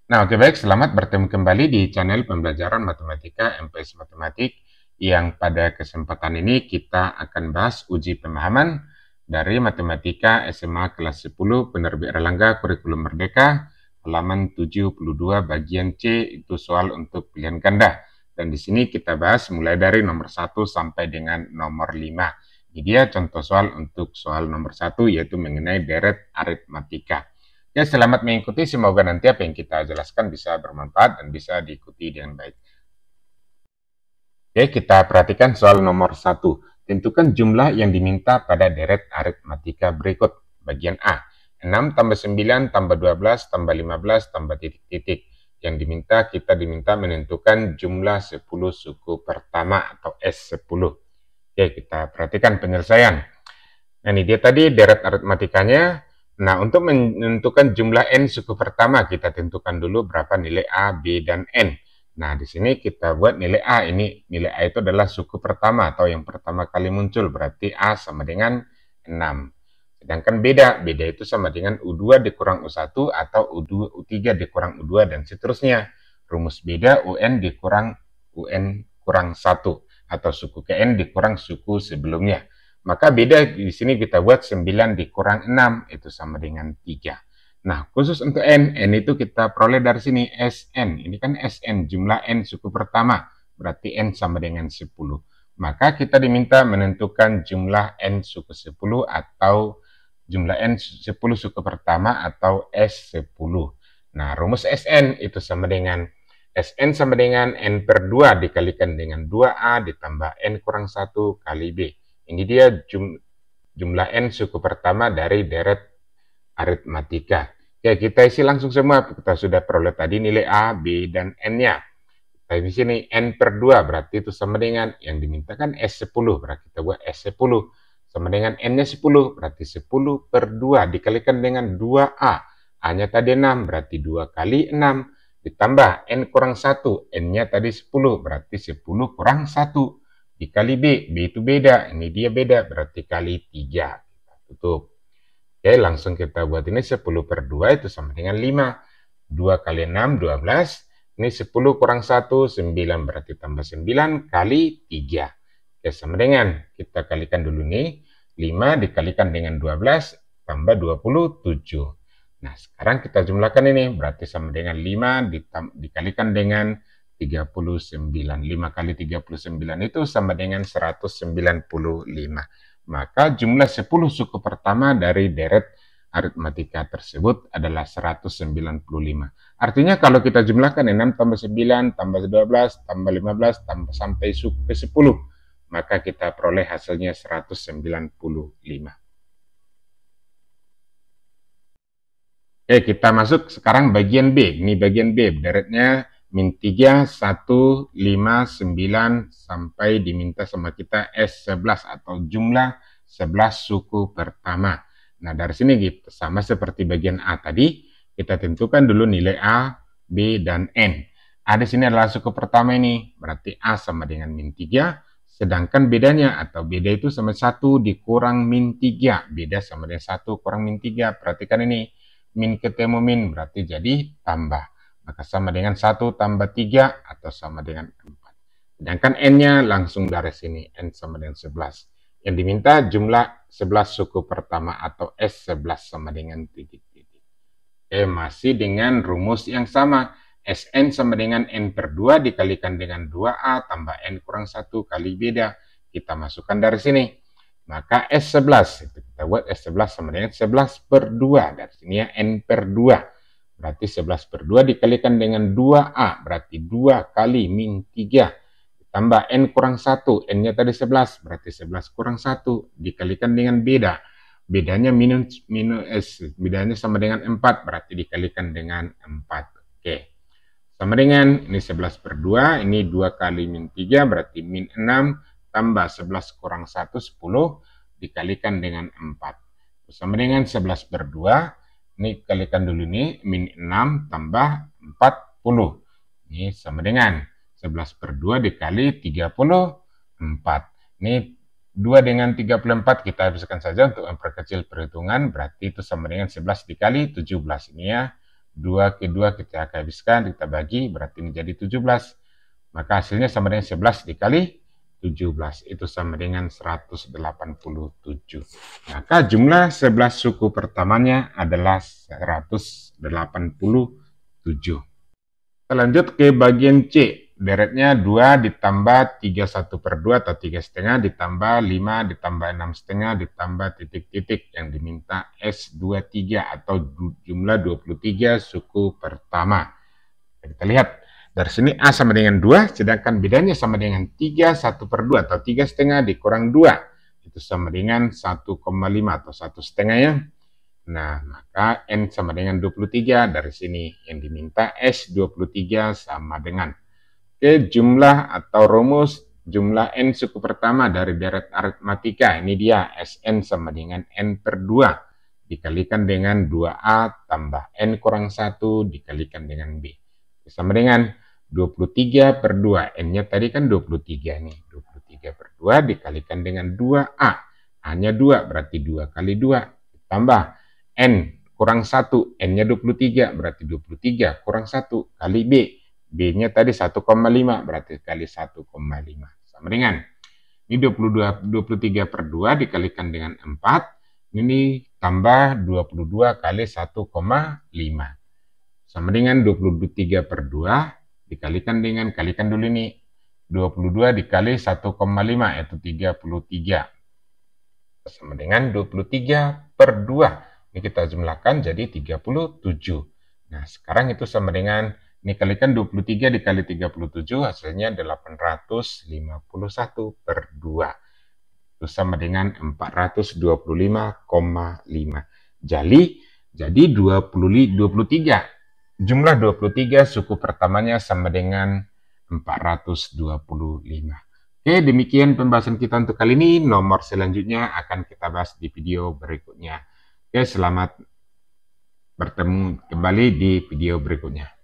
Nah, oke baik, selamat bertemu kembali di channel pembelajaran matematika MPS Matematik yang pada kesempatan ini kita akan bahas uji pemahaman dari Matematika SMA kelas 10 Penerbit Erlangga Kurikulum Merdeka halaman 72 bagian C itu soal untuk pilihan ganda. Dan di sini kita bahas mulai dari nomor 1 sampai dengan nomor 5. Ini dia contoh soal untuk soal nomor 1 yaitu mengenai deret aritmatika. Ya, selamat mengikuti. Semoga nanti apa yang kita jelaskan bisa bermanfaat dan bisa diikuti dengan baik. Oke, kita perhatikan soal nomor 1. Tentukan jumlah yang diminta pada deret aritmatika berikut. Bagian A. 6 tambah 9 tambah 12 tambah 15 tambah titik-titik. Yang diminta, kita diminta menentukan jumlah 10 suku pertama atau S10. Oke, kita perhatikan penyelesaian. Nah, ini dia tadi deret aritmatikanya. Nah, untuk menentukan jumlah N suku pertama, kita tentukan dulu berapa nilai A, B, dan N. Nah, di sini kita buat nilai A. Ini nilai A itu adalah suku pertama atau yang pertama kali muncul. Berarti A sama dengan 6. Sedangkan beda itu sama dengan U2 dikurang U1 atau U3 dikurang U2 dan seterusnya. Rumus beda UN dikurang UN kurang 1 atau suku ke N dikurang suku sebelumnya. Maka beda di sini kita buat 9 dikurang 6, itu sama dengan 3. Nah, khusus untuk N itu kita peroleh dari sini Sn. Ini kan Sn, jumlah N suku pertama. Berarti N sama dengan 10. Maka kita diminta menentukan jumlah N suku 10 atau jumlah N 10 suku pertama atau S10. Nah, rumus Sn itu sama dengan Sn sama dengan N per 2 dikalikan dengan 2A ditambah N kurang 1 kali B. Ini dia jumlah N suku pertama dari deret aritmatika. Ya, kita isi langsung semua. Kita sudah peroleh tadi nilai A, B, dan N-nya. Kita di sini N per 2, berarti itu sama dengan yang dimintakan S10. Berarti kita buat S10. Sama dengan N-nya 10, berarti 10 per 2 dikalikan dengan 2A. A-nya tadi 6, berarti 2 kali 6. Ditambah N kurang 1, N-nya tadi 10, berarti 10 kurang 1. Dikali B, B itu beda, ini dia beda, berarti kali 3. Kita tutup. Oke, langsung kita buat ini 10 per 2 itu sama dengan 5. 2 kali 6, 12. Ini 10 kurang 1, 9, berarti tambah 9 kali 3. Oke, sama dengan, kita kalikan dulu nih, 5 dikalikan dengan 12, tambah 27. Nah, sekarang kita jumlahkan ini, berarti sama dengan 5 dikalikan dengan 39. 5 kali 39 itu sama dengan 195. Maka jumlah 10 suku pertama dari deret aritmatika tersebut adalah 195. Artinya kalau kita jumlahkan 6 tambah 9 tambah 12 tambah 15 tambah sampai suku ke 10, maka kita peroleh hasilnya 195. Oke, kita masuk sekarang bagian B. Ini bagian B, deretnya min 3, 1, 5, 9, sampai diminta sama kita S11 atau jumlah 11 suku pertama. Nah, dari sini gitu, sama seperti bagian A tadi, kita tentukan dulu nilai A, B, dan N. A di sini adalah suku pertama ini, berarti A sama dengan min 3, sedangkan bedanya atau beda itu sama 1 dikurang min 3. Beda sama dengan 1 kurang min 3, perhatikan ini. Min ketemu min berarti jadi tambah. Maka sama dengan 1 tambah 3 atau sama dengan 4. Sedangkan N-nya langsung dari sini. N sama dengan 11. Yang diminta jumlah 11 suku pertama atau S11 sama dengan titik-titik. Masih dengan rumus yang sama. Sn sama dengan N per 2 dikalikan dengan 2A tambah N kurang 1 kali beda. Kita masukkan dari sini. Maka S11, itu kita buat S11 sama dengan 11 per 2. Dari sini ya N per 2. Berarti 11 per 2 dikalikan dengan 2A. Berarti 2 kali min 3. Ditambah N kurang 1. N-nya tadi 11. Berarti 11 kurang 1. Dikalikan dengan beda. Bedanya bedanya sama dengan 4. Berarti dikalikan dengan 4. Oke. Sama dengan ini 11 per 2. Ini 2 kali min 3. Berarti min 6. Tambah 11 kurang 1, 10, dikalikan dengan 4. Sama dengan 11 per 2, ini kalikan dulu nih, min 6 tambah 40. Ini sama dengan 11 per 2 dikali 34. Ini 2 dengan 34 kita habiskan saja untuk memperkecil perhitungan, berarti itu sama dengan 11 dikali 17. Ini ya, 2 ke 2 kita habiskan, kita bagi, berarti ini jadi 17. Maka hasilnya sama dengan 11 dikali 17. Itu sama dengan 187. Maka jumlah 11 suku pertamanya adalah 187. Kita lanjut ke bagian C. Deretnya 2 ditambah 31/2 atau 3,5 ditambah 5 ditambah 6,5 ditambah titik-titik yang diminta S23 atau jumlah 23 suku pertama. Kita lihat dari sini A sama dengan 2, sedangkan bedanya sama dengan 31/2 atau 3,5 dikurang 2. Itu sama dengan 1,5 atau 1,5 ya. Nah, maka N sama dengan 23 dari sini. Yang diminta S23 sama dengan. Oke, jumlah atau rumus jumlah N suku pertama dari deret aritmatika. Ini dia, Sn sama dengan N per 2 dikalikan dengan 2A tambah N kurang 1 dikalikan dengan B. Sama dengan 23/2. N-nya tadi kan 23 nih. 23/2 dikalikan dengan 2A. A-nya 2, berarti 2 kali 2. Tambah N kurang 1. N-nya 23, berarti 23 kurang 1 kali B. B-nya tadi 1,5, berarti kali 1,5. Sama dengan, ini 23/2 dikalikan dengan 4, ini tambah 22 kali 1,5. Sama dengan 23/2 dikalikan dengan, kalikan dulu ini, 22 dikali 1,5, yaitu 33. Sama dengan 23/2. Ini kita jumlahkan jadi 37. Nah, sekarang itu sama dengan, ini kalikan 23 dikali 37, hasilnya 851/2. Itu sama dengan 425,5. Jadi 23. Jumlah 23 suku pertamanya sama dengan 425. Oke, demikian pembahasan kita untuk kali ini. Nomor selanjutnya akan kita bahas di video berikutnya. Oke, selamat bertemu kembali di video berikutnya.